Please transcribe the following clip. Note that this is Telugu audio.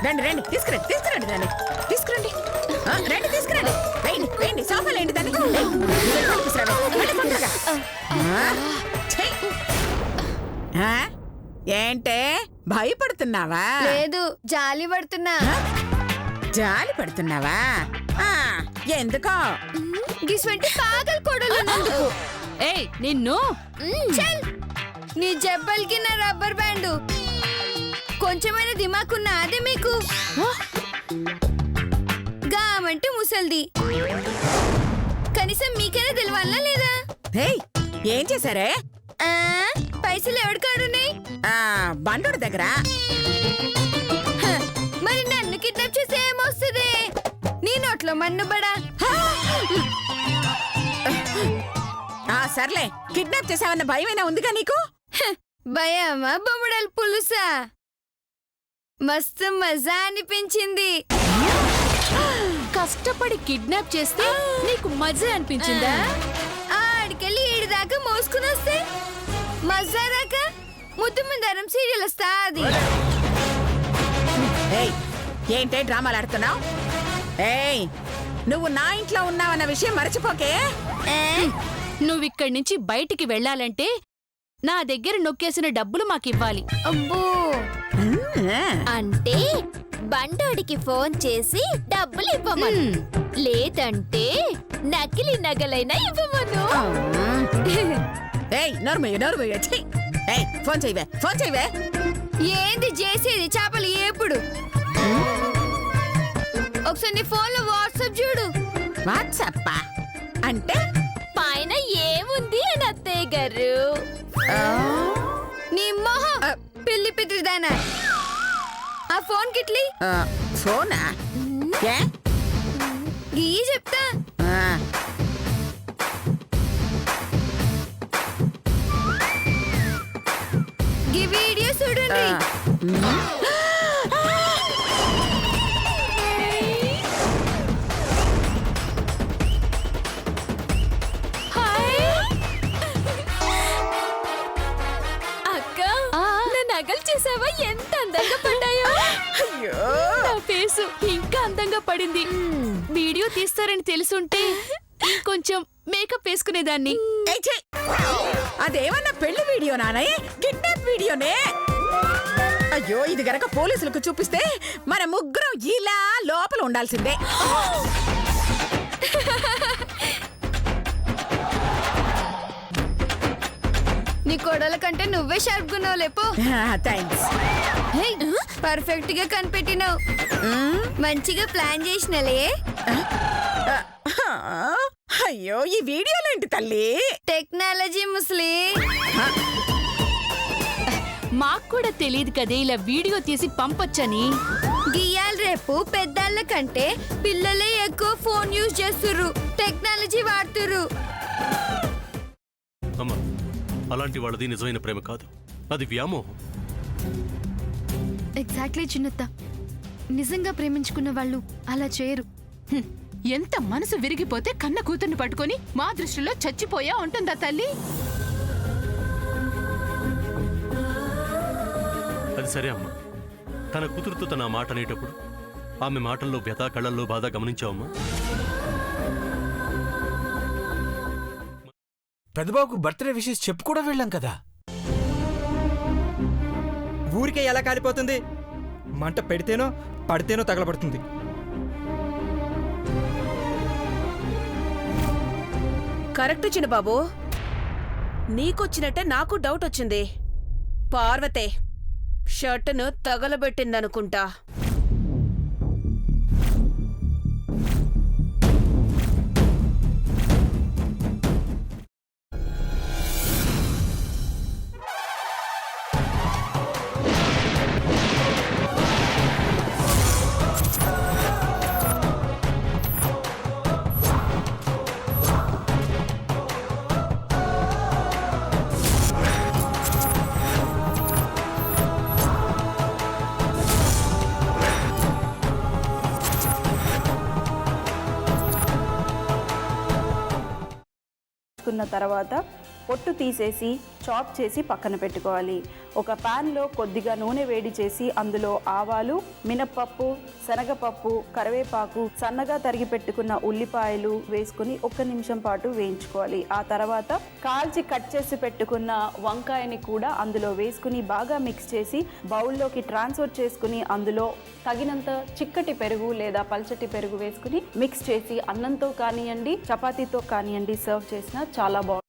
రండి రండి తీసుకురండి తీసుకురండి దాన్ని తీసుకురండి రండి తీసుకురండి వేయండి వేయండి సోఫాలు ఏంటి దాన్ని ఏంటే భయపడుతున్నావా? లేదు, జాలి పడుతున్నా. జాలి పడుతున్నావా? ఎందుకో గిస్వంటి పాగల్ కొడలు. ఏయ్ నిన్ను చల్, నీ జబ్బల్కి నా రబ్బర్ బ్యాండ్. కొంచెమైనా దిమాకున్నా అదే మీకు. గామంటే ముసల్ది, కనీసం మీకైనా తెలియాలా లేదా? ఏం చేశారే? పైసలు ఎవడికాడున్నాయి? బండోడి దగ్గర. మరి నన్ను కిడ్నాప్ చేసి ఏమొస్తుంది? నీ నోట్లో మన్నుబడా. సర్లే, కిడ్నాప్ చేసావన్న భయమైనా ఉందిగా నీకు? భయమా బొమ్మడల్ పులుసా? మస్తు మజా అనిపించింది. కష్టపడి కిడ్నాప్ చేస్తే నీకు మజా అనిపించిందా? ఆడికెళ్ళి ఈడి దాకా మోసుకుని వస్తే మజా దాకా ముద్దు ముందరం సీరియల్ వస్తా. అది ఏంటే డ్రామాలు ఆడుతున్నావు? నువ్వు నా ఇంట్లో ఉన్నావన్న విషయం మర్చిపోకే. నువ్విక్కడి నుంచి బయటికి వెళ్ళాలంటే నా దగ్గర నొక్కేసిన డబ్బులు మాకివ్వాలి. అబ్బో, అంటే బండోడికి ఫోన్ చేసి డబ్బులు ఇవ్వమను, లేదంటే నకిలీ నగలైనా ఇవ్వమను. ఫోన్ చేయవే, ఫోన్ చేయవే. ఏంది చేసేది? చేపలు ఎప్పుడు? ఒకసారి నీ ఫోన్ లో వాట్సాప్ చూడు. వాట్సాప్ అంటే పైన ఏముంది అని అత్తయ్య గారు? నీ మొహం పిల్లి పిత్రిదానా. ఆ ఫోన్ కిట్లి ఫోనా? గీ చెప్తా. గీ వీడియో చూడండి. అక్క, నా నగలు చేసావా? ఎంత అందంగా పడ్డాయో. నా ఫేసు ఇంకా అందంగా పడింది. వీడియో తీస్తారని తెలుసుంటే ఇంకొంచెం మేకప్ వేసుకునేదాన్ని. అదేమన్నా పెళ్లి వీడియో నానే? కిడ్నాప్ వీడియోనే. అయ్యో, ఇది గనక పోలీసులకు చూపిస్తే మన ముగ్గురం ఇలా లోపల ఉండాల్సిందే. నీ కొడల కంటే నువ్వే షార్ప్ గున్నావు లేపో. థ్యాంక్స్. పర్ఫెక్ట్ గా కనిపెట్టినావు. మంచిగా ప్లాన్ చేసినలే. అయ్యో, ఈ వీడియోలో ఏంటి తల్లి? టెక్నాలజీ ముసలి. మాకు కూడా తెలియదు కదే ఇలా వీడియో తీసి పంపొచ్చని. గియాల్ రేపు పెద్దాళ్ళ కంటే పిల్లలే ఎక్కువ ఫోన్ యూజ్ చేస్తుర్రు, టెక్నాలజీ వాడుతుర్రు. అమ్మా, అలాంటి వాళ్ళది నిజమైన ప్రేమ కాదు, అది వ్యామోహం. ఎగ్జాక్ట్లీ చిన్నత్త, నిజంగా ప్రేమించుకున్న వాళ్ళు అలా చేయరు. ఎంత మనసు విరిగిపోతే కన్న కూతుర్ని పట్టుకొని మా దృష్టిలో చచ్చిపోయా ఉంటుందా తల్లి? అది సరే అమ్మా, తన కూతురుతో తన మాట అనేటప్పుడు ఆమె మాటల్లో వ్యథ, కళ్ళల్లో బాధ గమనించావమ్మా? పెద్దబాబుకు బర్త్డే విషెస్ చెప్పు కూడా వెళ్ళాం కదా. ఊరికే ఎలా కాలిపోతుంది? మంట పెడితేనో పడితేనో తగలబడుతుంది. కరెక్ట్ చిన్నబాబు, నీకొచ్చినట్టే నాకు డౌట్ వచ్చింది. పార్వతే షర్టును తగలబెట్టిందనుకుంటా. తర్వాత పొట్టు తీసేసి చాప్ చేసి పక్కన పెట్టుకోవాలి. ఒక ప్యాన్లో కొద్దిగా నూనె వేడి చేసి అందులో ఆవాలు, మినప్పప్పు, శనగపప్పు, కరివేపాకు, సన్నగా తరిగి పెట్టుకున్న ఉల్లిపాయలు వేసుకుని 1 నిమిషం పాటు వేయించుకోవాలి. ఆ తర్వాత కాల్చి కట్ చేసి పెట్టుకున్న వంకాయని కూడా అందులో వేసుకుని బాగా మిక్స్ చేసి బౌల్లోకి ట్రాన్స్ఫర్ చేసుకుని అందులో తగినంత చిక్కటి పెరుగు లేదా పల్చటి పెరుగు వేసుకుని మిక్స్ చేసి అన్నంతో కానివ్వండి, చపాతీతో కానివ్వండి సర్వ్ చేసినా చాలా బాగుంటుంది.